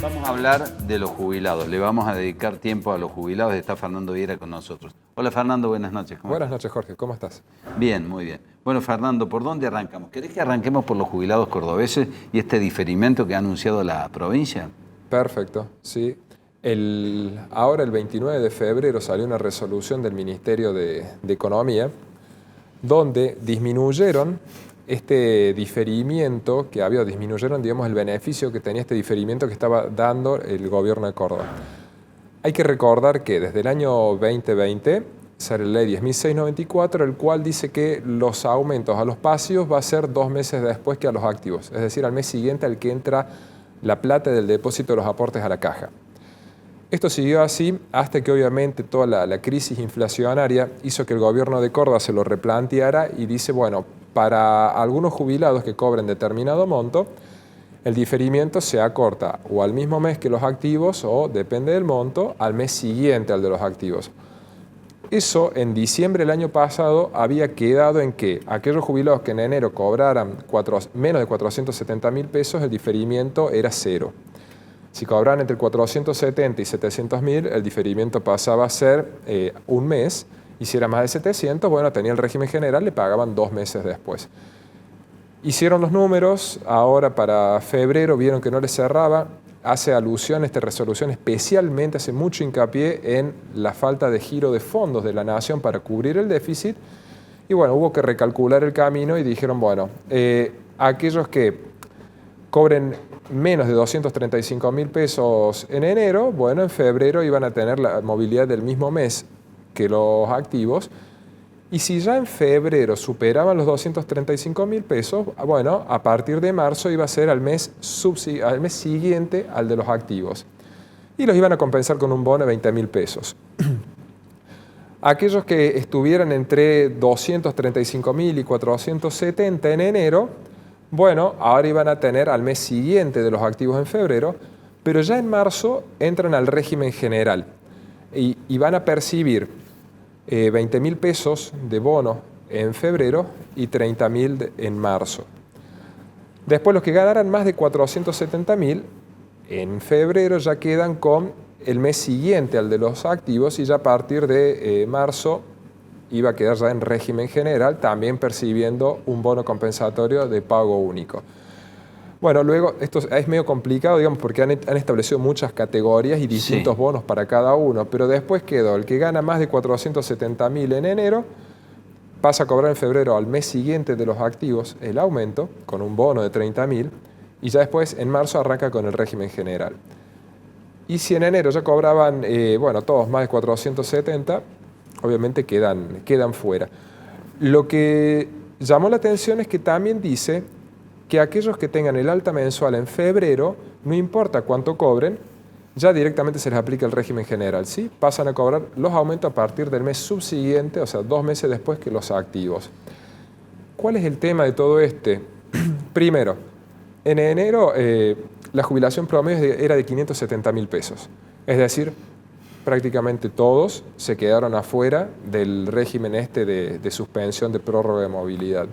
Vamos a hablar de los jubilados. Le vamos a dedicar tiempo a los jubilados. Está Fernando Viera con nosotros. Hola Fernando, buenas noches. Buenas noches, Jorge. ¿Cómo estás? Bien, muy bien. Bueno, Fernando, ¿por dónde arrancamos? ¿Querés que arranquemos por los jubilados cordobeses y este diferimiento que ha anunciado la provincia? Perfecto, sí. Ahora el 29 de febrero salió una resolución del Ministerio de Economía donde disminuyeron este diferimiento que había, disminuyeron, digamos, el beneficio que tenía este diferimiento que estaba dando el gobierno de Córdoba. Hay que recordar que desde el año 2020 sale la ley 10.694, el cual dice que los aumentos a los pasivos va a ser 2 meses después que a los activos, es decir, al mes siguiente al que entra la plata del depósito de los aportes a la caja. Esto siguió así hasta que obviamente toda la crisis inflacionaria hizo que el gobierno de Córdoba se lo replanteara y dice, bueno, para algunos jubilados que cobren determinado monto, el diferimiento se acorta o al mismo mes que los activos o, depende del monto, al mes siguiente al de los activos. Eso en diciembre del año pasado había quedado en que aquellos jubilados que en enero cobraran menos de 470.000 pesos, el diferimiento era 0. Si cobraban entre 470 y 700.000, el diferimiento pasaba a ser un mes, y si era más de 700, bueno, tenía el régimen general, le pagaban 2 meses después. Hicieron los números, ahora para febrero vieron que no les cerraba, hace alusión a esta resolución, especialmente hace mucho hincapié en la falta de giro de fondos de la nación para cubrir el déficit, y bueno, hubo que recalcular el camino y dijeron, bueno, aquellos que cobren menos de 235.000 pesos en enero, bueno, en febrero iban a tener la movilidad del mismo mes que los activos, y si ya en febrero superaban los 235.000 pesos, bueno, a partir de marzo iba a ser al mes siguiente al de los activos, y los iban a compensar con un bono de 20.000 pesos. Aquellos que estuvieran entre 235.000 y 470 en enero, bueno, ahora iban a tener al mes siguiente de los activos en febrero, pero ya en marzo entran al régimen general y van a percibir 20.000 pesos de bono en febrero y 30.000 en marzo. Después los que ganaran más de 470.000 en febrero ya quedan con el mes siguiente al de los activos y ya a partir de marzo iba a quedar ya en régimen general, también percibiendo un bono compensatorio de pago único. Bueno, luego esto es medio complicado, digamos, porque han establecido muchas categorías y distintos bonos para cada uno, pero después quedó el que gana más de 470.000 en enero, pasa a cobrar en febrero al mes siguiente de los activos el aumento, con un bono de 30.000, y ya después en marzo arranca con el régimen general. Y si en enero ya cobraban, bueno, todos más de 470, obviamente quedan fuera. Lo que llamó la atención es que también dice que aquellos que tengan el alta mensual en febrero, no importa cuánto cobren, ya directamente se les aplica el régimen general, ¿sí? Pasan a cobrar los aumentos a partir del mes subsiguiente, o sea, 2 meses después que los activos. ¿Cuál es el tema de todo este? Primero, en enero la jubilación promedio era de 570.000 pesos, es decir, prácticamente todos se quedaron afuera del régimen de suspensión de prórroga de movilidad.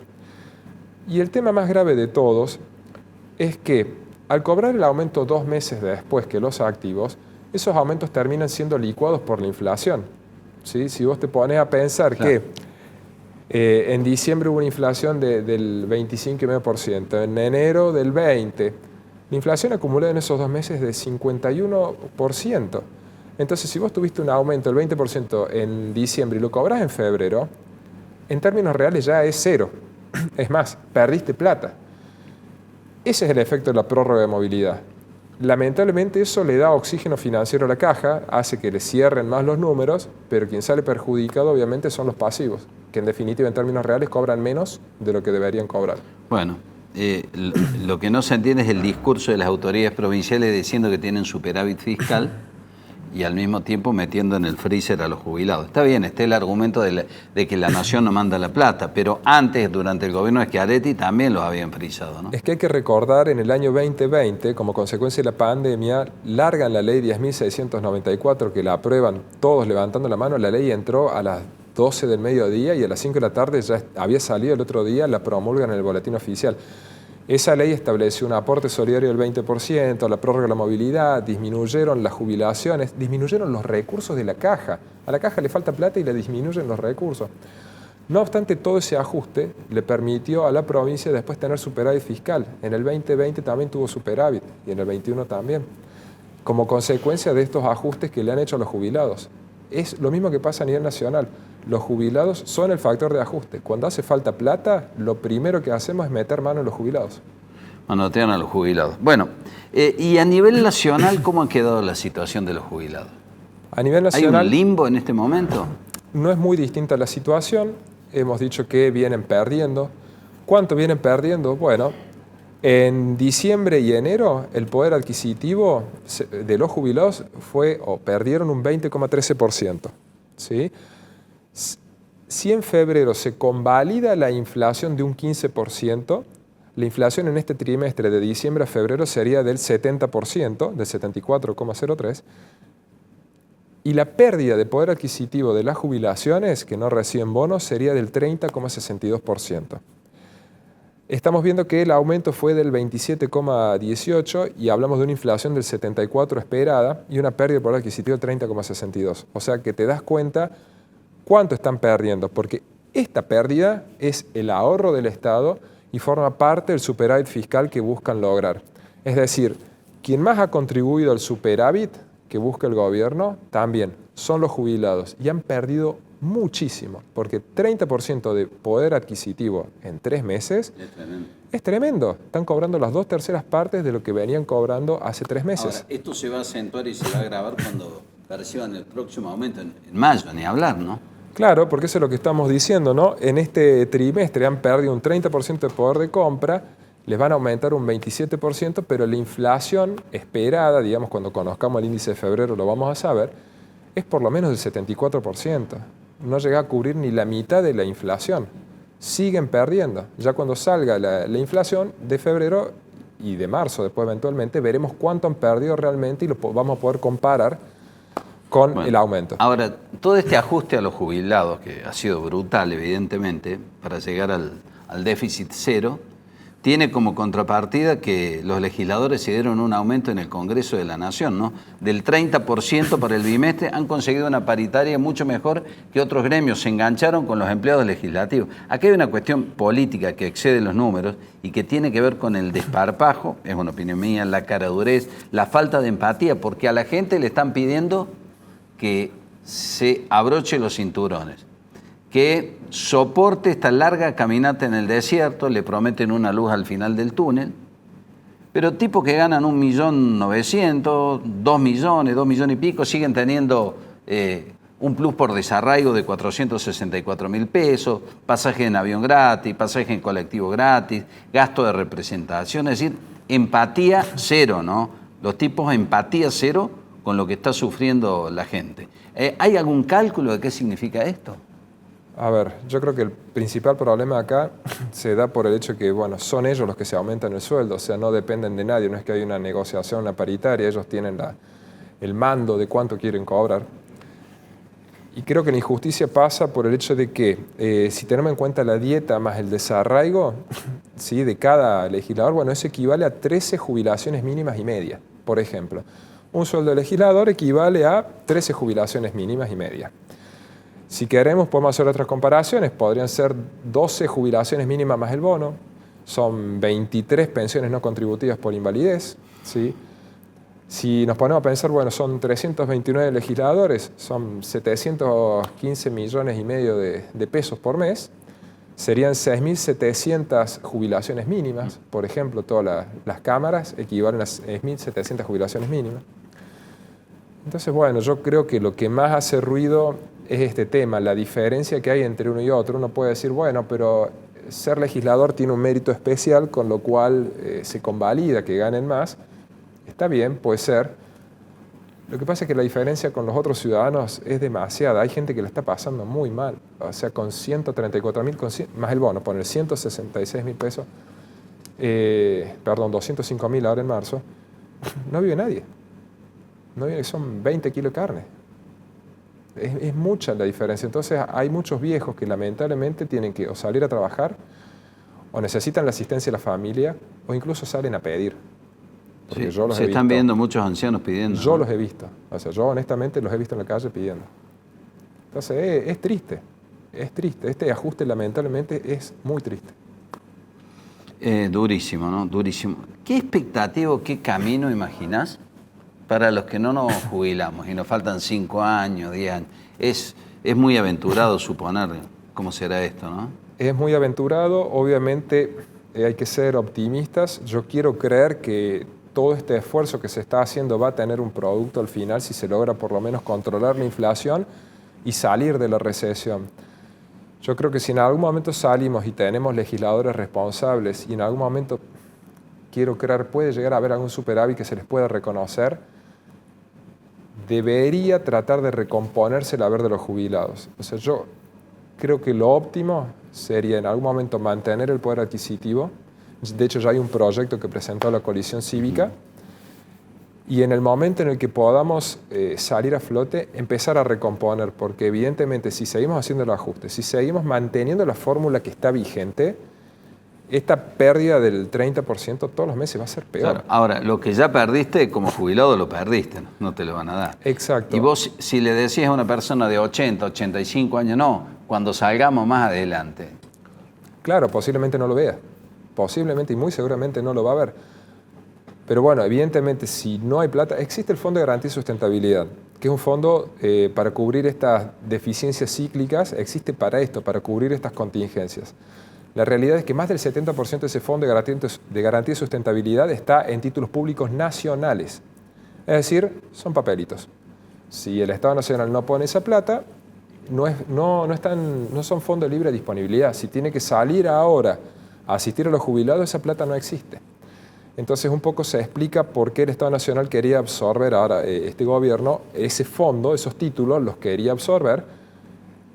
Y el tema más grave de todos es que al cobrar el aumento 2 meses después que los activos, esos aumentos terminan siendo licuados por la inflación, ¿sí? Si vos te pones a pensar que en diciembre hubo una inflación del 25,5%, en enero del 20%, la inflación acumulada en esos 2 meses es de 51%. Entonces, si vos tuviste un aumento del 20% en diciembre y lo cobras en febrero, en términos reales ya es 0. Es más, perdiste plata. Ese es el efecto de la prórroga de movilidad. Lamentablemente eso le da oxígeno financiero a la caja, hace que le cierren más los números, pero quien sale perjudicado obviamente son los pasivos, que en definitiva en términos reales cobran menos de lo que deberían cobrar. Bueno, lo que no se entiende es el discurso de las autoridades provinciales diciendo que tienen superávit fiscal y al mismo tiempo metiendo en el freezer a los jubilados. Está bien, está el argumento de que la nación no manda la plata, pero antes, durante el gobierno de Schiaretti, también los habían frizado, ¿no? Es que hay que recordar, en el año 2020, como consecuencia de la pandemia, largan la ley 10.694, que la aprueban todos levantando la mano. La ley entró a las 12 del mediodía y a las 5 de la tarde ya había salido el otro día, la promulgan en el boletín oficial. Esa ley estableció un aporte solidario del 20%, la prórroga de la movilidad, disminuyeron las jubilaciones, disminuyeron los recursos de la caja. A la caja le falta plata y le disminuyen los recursos. No obstante, todo ese ajuste le permitió a la provincia después tener superávit fiscal. En el 2020 también tuvo superávit y en el 2021 también, como consecuencia de estos ajustes que le han hecho a los jubilados. Es lo mismo que pasa a nivel nacional. Los jubilados son el factor de ajuste. Cuando hace falta plata, lo primero que hacemos es meter mano en los jubilados. Manotean a los jubilados. Bueno, y a nivel nacional, ¿cómo ha quedado la situación de los jubilados? A nivel nacional, ¿Hay un limbo en este momento? no es muy distinta la situación. Hemos dicho que vienen perdiendo. ¿Cuánto vienen perdiendo? Bueno, en diciembre y enero el poder adquisitivo de los jubilados perdieron un 20,13%. ¿Sí? Si en febrero se convalida la inflación de un 15%, la inflación en este trimestre de diciembre a febrero sería del 70%, del 74,03%, y la pérdida de poder adquisitivo de las jubilaciones que no reciben bonos sería del 30,62%. Estamos viendo que el aumento fue del 27,18% y hablamos de una inflación del 74% esperada y una pérdida de poder adquisitivo del 30,62%. O sea que te das cuenta cuánto están perdiendo, porque esta pérdida es el ahorro del Estado y forma parte del superávit fiscal que buscan lograr. Es decir, quien más ha contribuido al superávit que busca el gobierno también son los jubilados y han perdido muchísimo, porque 30% de poder adquisitivo en 3 meses es tremendo. Están cobrando las 2/3 partes de lo que venían cobrando hace 3 meses. Ahora, esto se va a acentuar y se va a agravar cuando perciban el próximo aumento en mayo, ni hablar, ¿no? Claro, porque eso es lo que estamos diciendo, ¿no? En este trimestre han perdido un 30% de poder de compra, les van a aumentar un 27%, pero la inflación esperada, digamos, cuando conozcamos el índice de febrero lo vamos a saber, es por lo menos del 74%. No llega a cubrir ni la mitad de la inflación. Siguen perdiendo. Ya cuando salga la inflación de febrero y de marzo, después eventualmente, veremos cuánto han perdido realmente y lo vamos a poder comparar con el aumento. Ahora, todo este ajuste a los jubilados, que ha sido brutal, evidentemente, para llegar al déficit cero, tiene como contrapartida que los legisladores se dieron un aumento en el Congreso de la Nación, ¿no? Del 30% para el bimestre, han conseguido una paritaria mucho mejor que otros gremios, se engancharon con los empleados legislativos. Aquí hay una cuestión política que excede los números y que tiene que ver con el desparpajo, es una opinión mía, la caradurez, la falta de empatía, porque a la gente le están pidiendo que se abroche los cinturones, que soporte esta larga caminata en el desierto, le prometen una luz al final del túnel, pero tipos que ganan 1.900.000, 2 millones, 2 millones y pico, siguen teniendo un plus por desarraigo de 464.000 pesos, pasaje en avión gratis, pasaje en colectivo gratis, gasto de representación, es decir, empatía cero, ¿no? Los tipos empatía cero con lo que está sufriendo la gente. ¿Hay algún cálculo de qué significa esto? A ver, yo creo que el principal problema acá se da por el hecho que, bueno, son ellos los que se aumentan el sueldo, o sea, no dependen de nadie, no es que hay una negociación, una paritaria, ellos tienen el mando de cuánto quieren cobrar. Y creo que la injusticia pasa por el hecho de que si tenemos en cuenta la dieta más el desarraigo, ¿sí?, de cada legislador, bueno, eso equivale a 13 jubilaciones mínimas y medias, por ejemplo. Un sueldo de legislador equivale a 13 jubilaciones mínimas y medias. Si queremos, podemos hacer otras comparaciones. Podrían ser 12 jubilaciones mínimas más el bono. Son 23 pensiones no contributivas por invalidez, ¿sí? Si nos ponemos a pensar, bueno, son 329 legisladores, son 715 millones y medio de pesos por mes. Serían 6.700 jubilaciones mínimas. Por ejemplo, todas las cámaras equivalen a 6.700 jubilaciones mínimas. Entonces, bueno, yo creo que lo que más hace ruido es este tema, la diferencia que hay entre uno y otro. Uno puede decir, bueno, pero ser legislador tiene un mérito especial, con lo cual se convalida que ganen más. Está bien, puede ser. Lo que pasa es que la diferencia con los otros ciudadanos es demasiada. Hay gente que la está pasando muy mal. O sea, con 134.000, más el bono, poner 166.000 pesos, 205.000 ahora en marzo, no vive nadie. No vive, son 20 kilos de carne. Es mucha la diferencia. Entonces hay muchos viejos que lamentablemente tienen que o salir a trabajar o necesitan la asistencia de la familia, o incluso salen a pedir. Porque Sí, yo los se he están visto. viendo muchos ancianos pidiendo. Yo los he visto. O sea, yo honestamente los he visto en la calle pidiendo. Entonces, es triste. Es triste. Este ajuste, lamentablemente, es muy triste. Durísimo, ¿no? Durísimo. ¿Qué expectativa, qué camino imaginás para los que no nos jubilamos y nos faltan 5 años, 10 años? Es muy aventurado suponer cómo será esto, ¿no? Es muy aventurado. Obviamente, hay que ser optimistas. Yo quiero creer que todo este esfuerzo que se está haciendo va a tener un producto al final si se logra por lo menos controlar la inflación y salir de la recesión. Yo creo que si en algún momento salimos y tenemos legisladores responsables y en algún momento, quiero creer, puede llegar a haber algún superávit que se les pueda reconocer, debería tratar de recomponerse el haber de los jubilados. O sea, yo creo que lo óptimo sería en algún momento mantener el poder adquisitivo. De hecho, ya hay un proyecto que presentó la coalición cívica. Y en el momento en el que podamos salir a flote, empezar a recomponer, porque evidentemente si seguimos haciendo el ajuste, si seguimos manteniendo la fórmula que está vigente, esta pérdida del 30% todos los meses va a ser peor. Claro. Ahora, lo que ya perdiste como jubilado lo perdiste, no te lo van a dar. Exacto. Y vos, si le decías a una persona de 80, 85 años, no, cuando salgamos más adelante. Claro, posiblemente no lo vea. Posiblemente y muy seguramente no lo va a ver. Pero bueno, evidentemente, si no hay plata, existe el Fondo de Garantía y Sustentabilidad, que es un fondo para cubrir estas deficiencias cíclicas, existe para esto, para cubrir estas contingencias. La realidad es que más del 70% de ese Fondo de Garantía y Sustentabilidad está en títulos públicos nacionales. Es decir, son papelitos. Si el Estado Nacional no pone esa plata, no son fondos de libre disponibilidad. Si tiene que salir ahora a asistir a los jubilados, esa plata no existe. Entonces un poco se explica por qué el Estado Nacional quería absorber ahora, este gobierno, ese fondo, esos títulos los quería absorber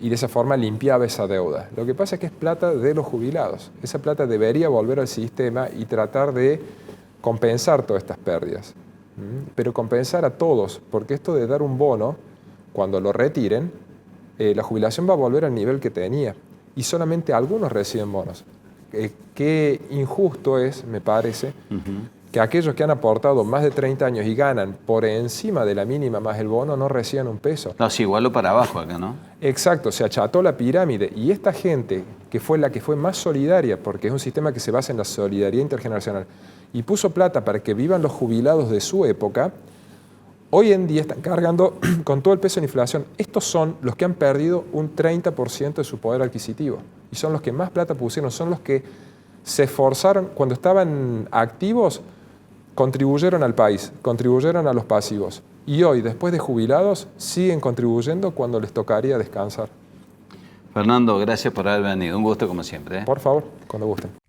y de esa forma limpiaba esa deuda. Lo que pasa es que es plata de los jubilados. Esa plata debería volver al sistema y tratar de compensar todas estas pérdidas. Pero compensar a todos, porque esto de dar un bono, cuando lo retiren, la jubilación va a volver al nivel que tenía y solamente algunos reciben bonos. Qué injusto es, me parece, que aquellos que han aportado más de 30 años y ganan por encima de la mínima más el bono no reciban un peso. No, sí, igual lo para abajo acá, ¿no? Exacto, se acható la pirámide y esta gente que fue la que fue más solidaria, porque es un sistema que se basa en la solidaridad intergeneracional, y puso plata para que vivan los jubilados de su época, hoy en día están cargando con todo el peso de la inflación. Estos son los que han perdido un 30% de su poder adquisitivo. Y son los que más plata pusieron, son los que se esforzaron, cuando estaban activos, contribuyeron al país, contribuyeron a los pasivos. Y hoy, después de jubilados, siguen contribuyendo cuando les tocaría descansar. Fernando, gracias por haber venido. Un gusto como siempre. Por favor, cuando gusten.